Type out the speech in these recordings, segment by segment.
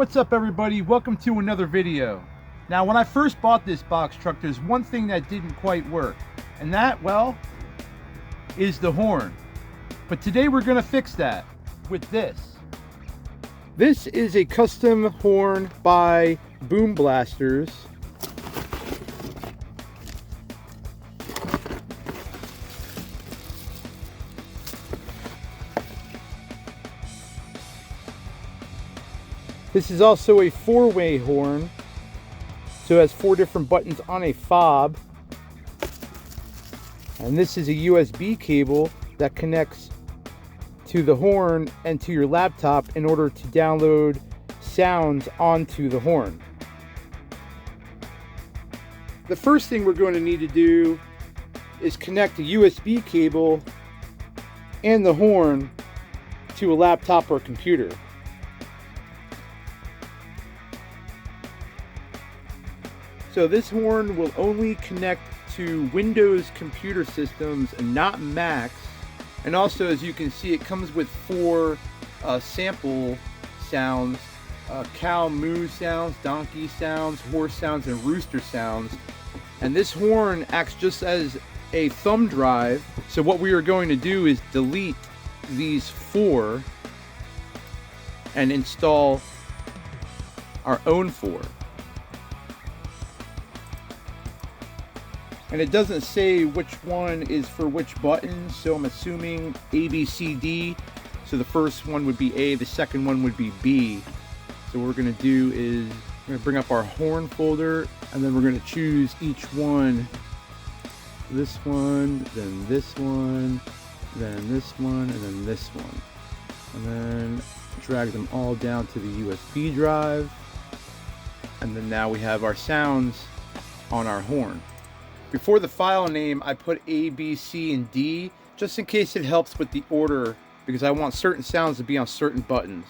What's up everybody, welcome to another video. Now when I first bought this box truck, there's one thing that didn't quite work, and that, well, is the horn. But today we're gonna fix that with this. This is a custom horn by Boom Blasters. This is also a four-way horn, so it has 4 different buttons on a fob. And this is a USB cable that connects to the horn and to your laptop in order to download sounds onto the horn. The first thing we're going to need to do is connect a USB cable and the horn to a laptop or computer. So this horn will only connect to Windows computer systems and not Macs. And also, as you can see, it comes with 4 sample sounds: cow moo sounds, donkey sounds, horse sounds, and rooster sounds. And this horn acts just as a thumb drive. So what we are going to do is delete these 4 and install our own 4. And it doesn't say which one is for which button, so I'm assuming A, B, C, D. So the first one would be A, the second one would be B. So what we're gonna do is we're gonna bring up our horn folder, and then we're gonna choose each one. This one, then this one, then this one, and then this one. And then drag them all down to the USB drive. And then now we have our sounds on our horn. Before the file name, I put A, B, C, and D, just in case it helps with the order, because I want certain sounds to be on certain buttons.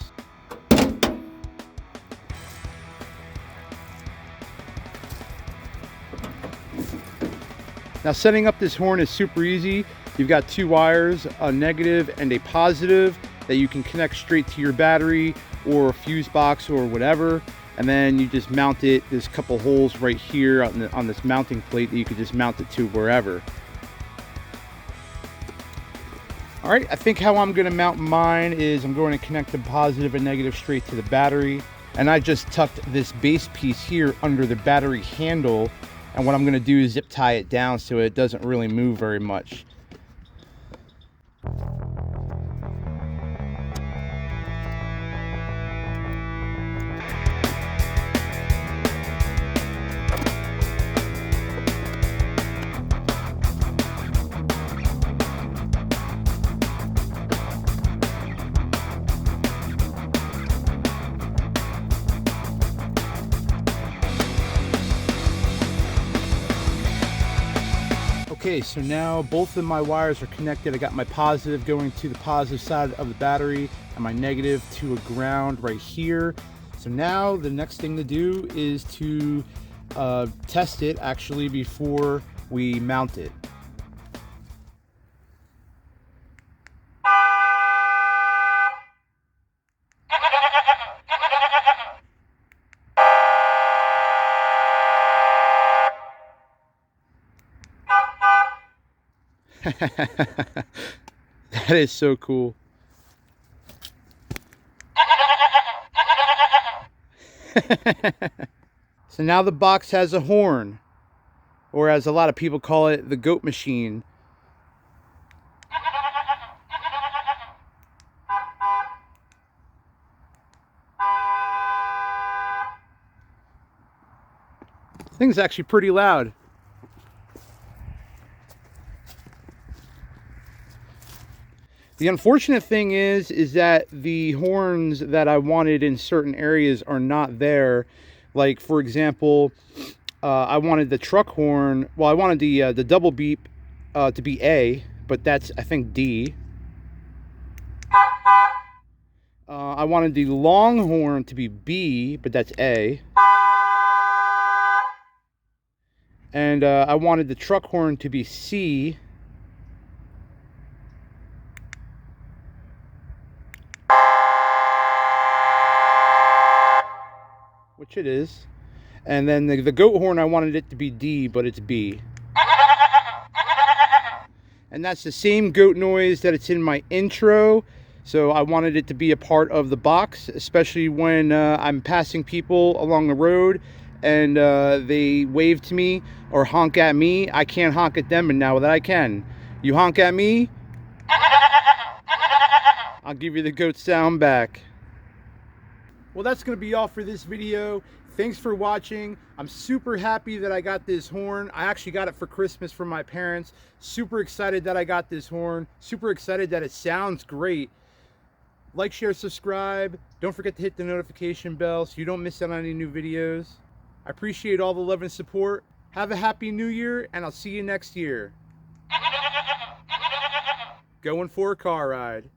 Now setting up this horn is super easy. You've got 2 wires, a negative and a positive, that you can connect straight to your battery or a fuse box or whatever. And then you just mount it. There's a couple holes right here on this mounting plate that you could just mount it to wherever. All right, I think how I'm gonna mount mine is I'm going to connect the positive and negative straight to the battery. And I just tucked this base piece here under the battery handle. And what I'm gonna do is zip tie it down so it doesn't really move very much. Okay, so now both of my wires are connected. I got my positive going to the positive side of the battery and my negative to a ground right here. So now the next thing to do is to test it actually before we mount it. That is so cool. So now the box has a horn, or as a lot of people call it, the goat machine. The thing's actually pretty loud. The unfortunate thing is that the horns that I wanted in certain areas are not there. Like, for example, I wanted the truck horn. Well, I wanted the double beep to be A, but that's, I think, D. I wanted the long horn to be B, but that's A. And I wanted the truck horn to be C. which it is. And then the goat horn, I wanted it to be D, but it's B. And that's the same goat noise that it's in my intro. So I wanted it to be a part of the box, especially when I'm passing people along the road and they wave to me or honk at me. I can't honk at them, and now that I can. You honk at me, I'll give you the goat sound back. Well, that's going to be all for this video. Thanks for watching. I'm super happy that I got this horn. I actually got it for Christmas from my parents. Super excited that I got this horn. Super excited that it sounds great. Like, share, subscribe. Don't forget to hit the notification bell so you don't miss out on any new videos. I appreciate all the love and support. Have a happy new year, and I'll see you next year. Going for a car ride.